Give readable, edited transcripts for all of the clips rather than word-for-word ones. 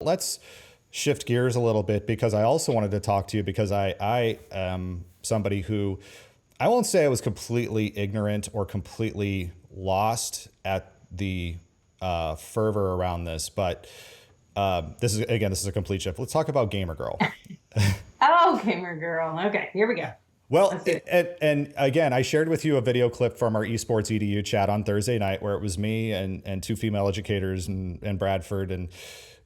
let's shift gears a little bit, because I also wanted to talk to you because I am somebody who, I won't say I was completely ignorant or completely lost at the fervor around this, but this is a complete shift. Let's talk about Gamer Girl. Oh, Gamer Girl. Okay, here we go. Well, and again, I shared with you a video clip from our esports EDU chat on Thursday night where it was me and two female educators and Bradford, and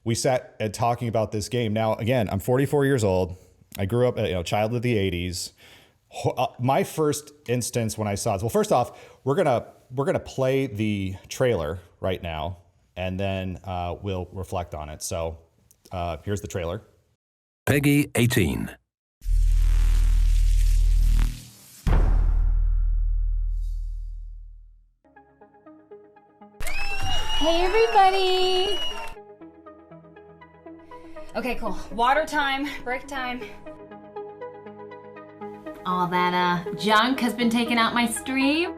we sat and talking about this game. Now, again, I'm 44 years old. I grew up, child of the 80s. My first instance when I saw it, well, first off, we're gonna play the trailer right now, and then we'll reflect on it. So here's the trailer. Peggy 18. Hey everybody! Okay, cool. Water time, break time. All that junk has been taken out my stream.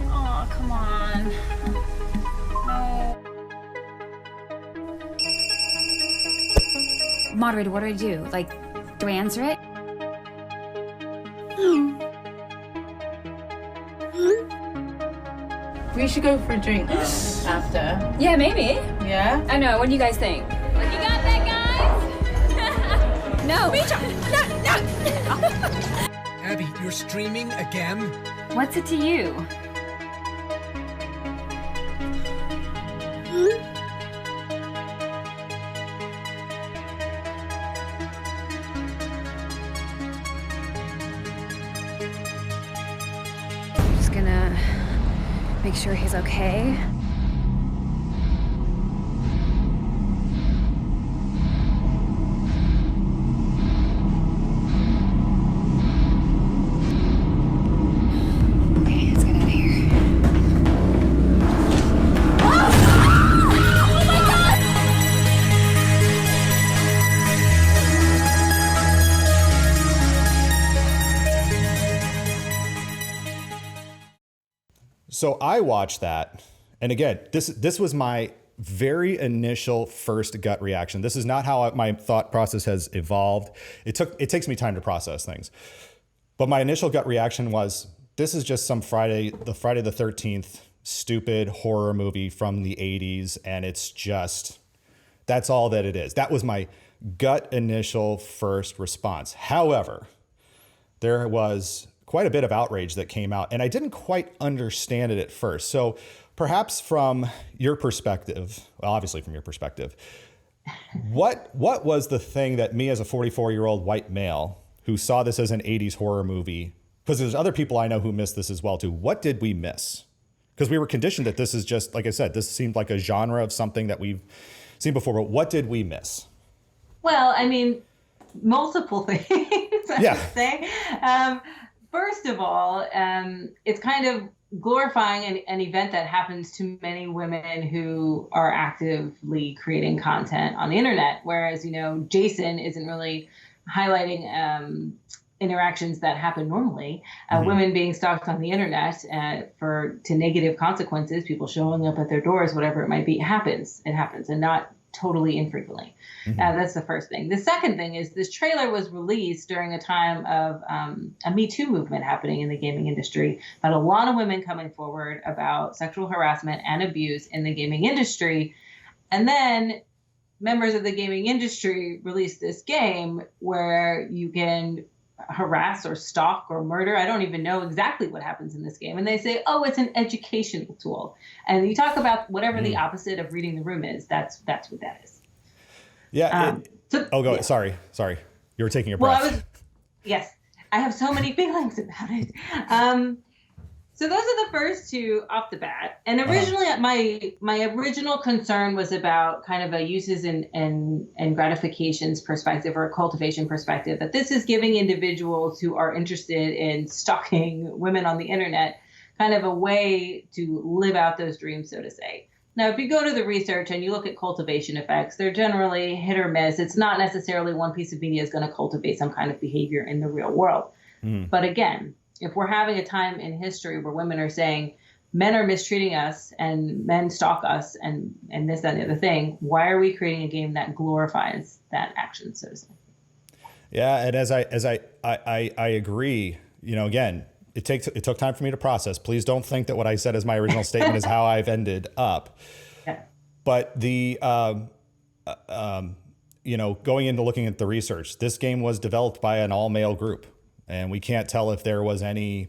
Oh, come on. No. Moderator, what do I do? Like, do I answer it? We should go for a drink after. Yeah, maybe. Yeah? I know, what do you guys think? You got that, guys? No. No. Abby, you're streaming again? What's it to you? Just gonna make sure he's okay. So I watched that, and again, this was my very initial first gut reaction. This is not how my thought process has evolved. It takes me time to process things, but my initial gut reaction was, this is just some Friday the 13th stupid horror movie from the 80s, and that's all that it is. That was my gut initial first response. However, there was quite a bit of outrage that came out, and I didn't quite understand it at first. So perhaps from your perspective, well, obviously from your perspective, what was the thing that me as a 44-year-old white male who saw this as an 80s horror movie, because there's other people I know who missed this as well too, what did we miss? Because we were conditioned that this is just, like I said, this seemed like a genre of something that we've seen before, but what did we miss? Well, I mean, multiple things, I would say. First of all, it's kind of glorifying an event that happens to many women who are actively creating content on the internet, whereas, Jason isn't really highlighting interactions that happen normally. Women being stalked on the internet to negative consequences, people showing up at their doors, whatever it might be, it happens, and not totally infrequently. That's the first thing. The second thing is this trailer was released during a time of a Me Too movement happening in the gaming industry, but a lot of women coming forward about sexual harassment and abuse in the gaming industry. And then members of the gaming industry released this game where you can harass or stalk or murder. I don't even know exactly what happens in this game. And they say, oh, it's an educational tool. And you talk about whatever the opposite of reading the room is, that's what that is. Yeah. Go ahead. Sorry. You were taking a breath. Yes. I have so many feelings about it. So those are the first two off the bat. And originally, my original concern was about kind of a uses and gratifications perspective, or a cultivation perspective, that this is giving individuals who are interested in stalking women on the internet kind of a way to live out those dreams, so to say. Now, if you go to the research and you look at cultivation effects, they're generally hit or miss. It's not necessarily one piece of media is going to cultivate some kind of behavior in the real world. But again, if we're having a time in history where women are saying, men are mistreating us and men stalk us and this, that, and the other thing, why are we creating a game that glorifies that action, so to say? Yeah, and as I agree, again, it took time for me to process. Please don't think that what I said as my original statement is how I've ended up. Yeah. But the going into looking at the research, this game was developed by an all-male group, and we can't tell if there was any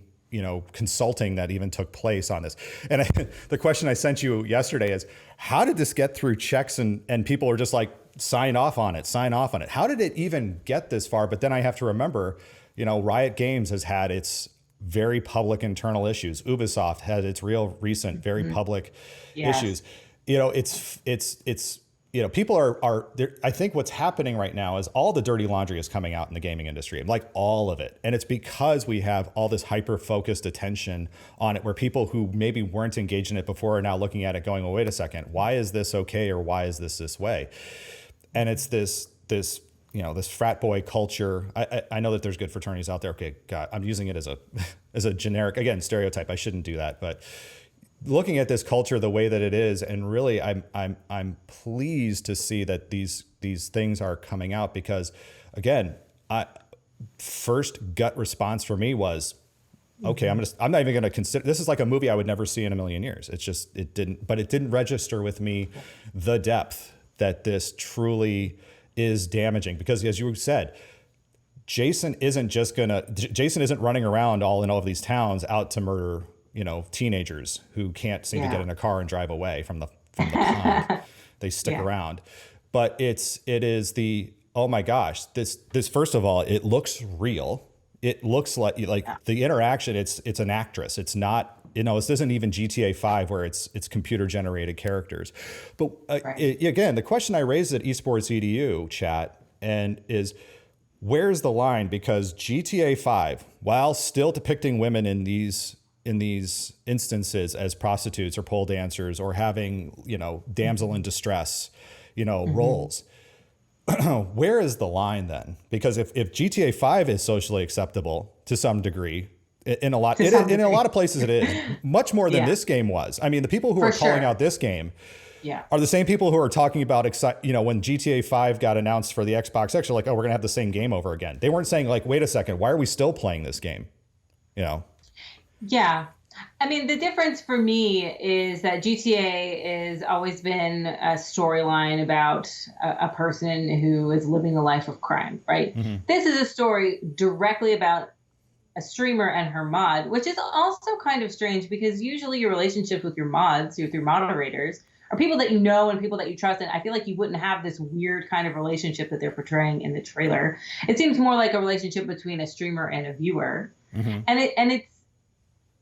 consulting that even took place on this. And the question I sent you yesterday is, how did this get through checks and people are just like, sign off on it. How did it even get this far? But then I have to remember, Riot Games has had its very public internal issues. Ubisoft had its real recent, very public issues. It's people are there. I think what's happening right now is all the dirty laundry is coming out in the gaming industry, like all of it. And it's because we have all this hyper-focused attention on it, where people who maybe weren't engaged in it before are now looking at it going, well, wait a second, why is this okay? Or why is this way? And it's this frat boy culture. I know that there's good fraternities out there. Okay, God, I'm using it as a generic, again, stereotype. I shouldn't do that, but looking at this culture the way that it is, and really, I'm pleased to see that these things are coming out, because, again, first gut response for me was, okay, I'm not even going to consider, this is like a movie I would never see in a million years. It didn't register with me the depth that this truly is damaging, because, as you said, Jason isn't running around all in all of these towns out to murder teenagers who can't seem to get in a car and drive away from the pond. They stick around. But it is oh my gosh, this first of all, it looks real. It looks like the interaction, it's an actress. It's not, this isn't even GTA 5 where it's computer generated characters. But again, the question I raised at Esports EDU chat is, where's the line? Because GTA 5, while still depicting women in these instances as prostitutes or pole dancers or having, damsel in distress, roles, where is the line then? Because if GTA 5 is socially acceptable to some degree, in a lot of places it is, much more than this game was. I mean, the people who are calling out this game are the same people who are talking about, when GTA 5 got announced for the Xbox X, they're like, oh, we're gonna have the same game over again. They weren't saying like, wait a second, why are we still playing this game? Yeah. I mean, the difference for me is that GTA has always been a storyline about a person who is living a life of crime, right? Mm-hmm. This is a story directly about a streamer and her mod, which is also kind of strange, because usually your relationships with your mods, with your moderators, are people that you know and people that you trust. And I feel like you wouldn't have this weird kind of relationship that they're portraying in the trailer. It seems more like a relationship between a streamer and a viewer. Mm-hmm. And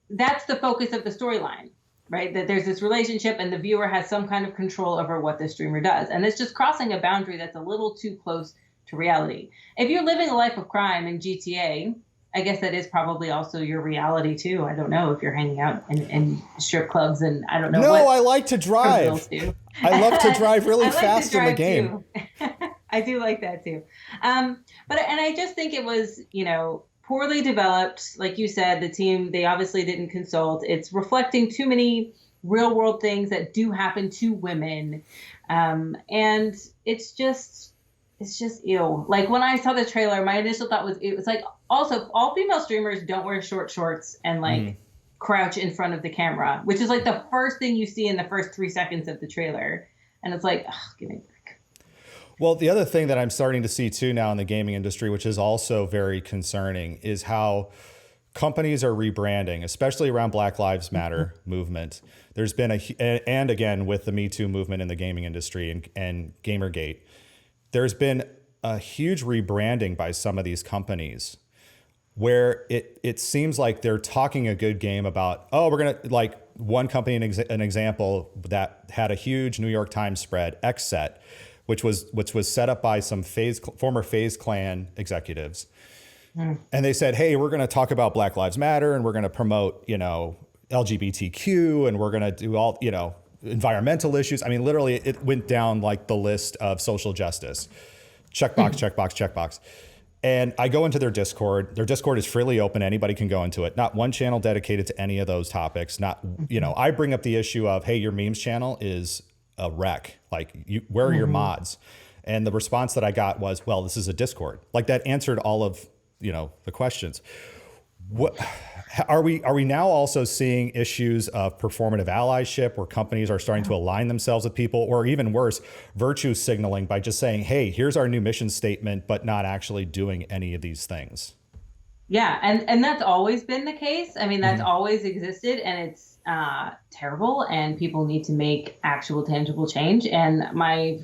that's the focus of the storyline, right? That there's this relationship and the viewer has some kind of control over what the streamer does. And it's just crossing a boundary that's a little too close to reality. If you're living a life of crime in GTA, I guess that is probably also your reality too. I don't know if you're hanging out in strip clubs and I don't know. No, I like to drive. I love to drive really fast in the game. I do like that too. And I just think it was, poorly developed. Like you said, the team, they obviously didn't consult. It's reflecting too many real world things that do happen to women. And it's just ew. Like when I saw the trailer, my initial thought was, it was like, also all female streamers don't wear short shorts and like crouch in front of the camera, which is like the first thing you see in the first 3 seconds of the trailer. And it's like, give me a break. Well, the other thing that I'm starting to see too now in the gaming industry, which is also very concerning, is how companies are rebranding, especially around Black Lives Matter movement. There's been and again, with the Me Too movement in the gaming industry and Gamergate, there's been a huge rebranding by some of these companies where it seems like they're talking a good game about, oh, we're going to, like one company, an example that had a huge New York Times spread, XSET, which was set up by some former FaZe Clan executives. And they said, hey, we're going to talk about Black Lives Matter and we're going to promote, LGBTQ and we're going to do all, environmental issues. I mean, literally it went down like the list of social justice. Checkbox, checkbox, checkbox. And I go into their Discord. Their Discord is freely open. Anybody can go into it. Not one channel dedicated to any of those topics. Not, I bring up the issue of, hey, your memes channel is a wreck. Like, where are your mods? And the response that I got was, well, this is a Discord. Like, that answered all of, the questions. What are we now also seeing issues of performative allyship where companies are starting to align themselves with people, or even worse, virtue signaling by just saying, hey, here's our new mission statement, but not actually doing any of these things? Yeah. And that's always been the case. I mean, that's always existed, and it's terrible, and people need to make actual tangible change. And my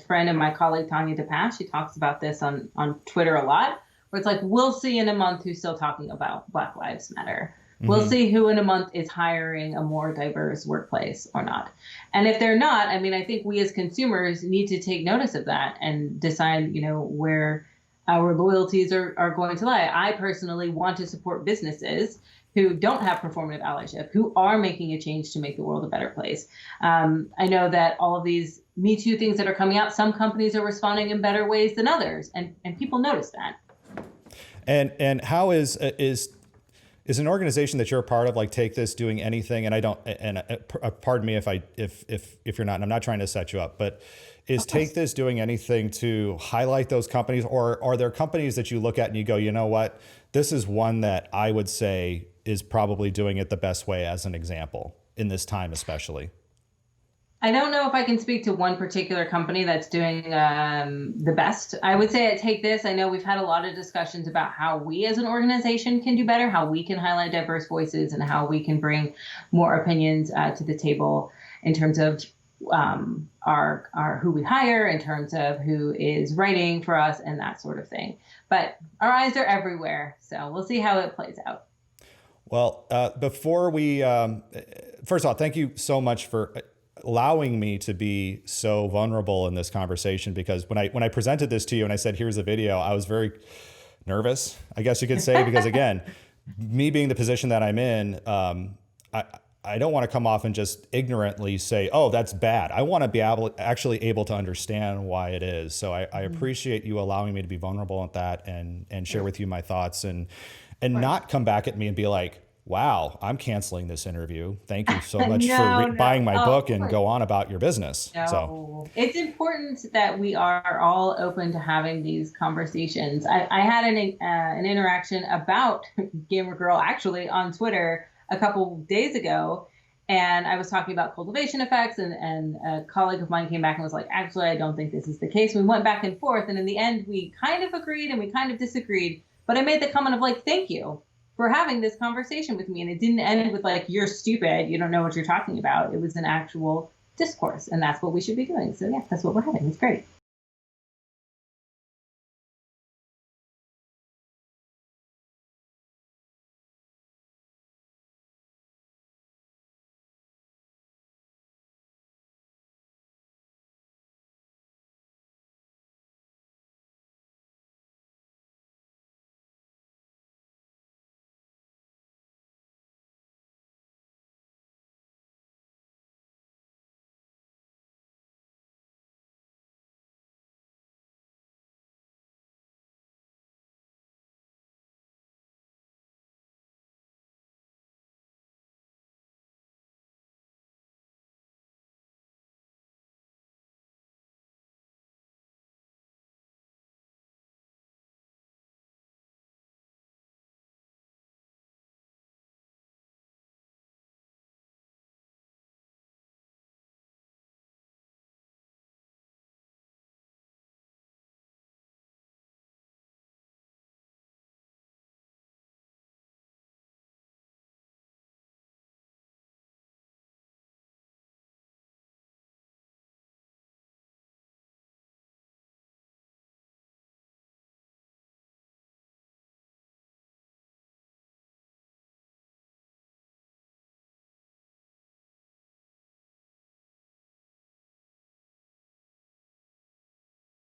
friend and my colleague, Tanya DePass, she talks about this on Twitter a lot, where it's like, we'll see in a month who's still talking about Black Lives Matter. We'll see who in a month is hiring a more diverse workplace or not. And if they're not, I mean, I think we as consumers need to take notice of that and decide, where our loyalties are going to lie. I personally want to support businesses who don't have performative allyship, who are making a change to make the world a better place. I know that all of these Me Too things that are coming out, some companies are responding in better ways than others, and people notice that. And how is an organization that you're a part of, like Take This, doing anything? And I don't, and pardon me if you're not, and I'm not trying to set you up, but is Take This doing anything to highlight those companies, or are there companies that you look at and you go, you know what, this is one that I would say is probably doing it the best way as an example in this time, especially? I don't know if I can speak to one particular company that's doing the best. I would say at Take This, I know we've had a lot of discussions about how we as an organization can do better, how we can highlight diverse voices, and how we can bring more opinions to the table in terms of our who we hire, in terms of who is writing for us, and that sort of thing. But our eyes are everywhere, so we'll see how it plays out. Well, before we, first of all, thank you so much for allowing me to be so vulnerable in this conversation, because when I presented this to you and I said, here's the video, I was very nervous, I guess you could say, because again, me being the position that I'm in, I don't want to come off and just ignorantly say, oh, that's bad. I want to be actually able to understand why it is. So I appreciate you allowing me to be vulnerable at that and share with you my thoughts, and not come back at me and be like, wow, I'm canceling this interview. Thank you so much for buying my book and go on about your business. No. So it's important that we are all open to having these conversations. I had an interaction about Gamer Girl actually on Twitter a couple days ago, and I was talking about cultivation effects, and a colleague of mine came back and was like, actually, I don't think this is the case. We went back and forth, and in the end, we kind of agreed and we kind of disagreed. But I made the comment of like, thank you for having this conversation with me. And it didn't end with like, you're stupid, you don't know what you're talking about. It was an actual discourse, and that's what we should be doing. So yeah, that's what we're having. It's great.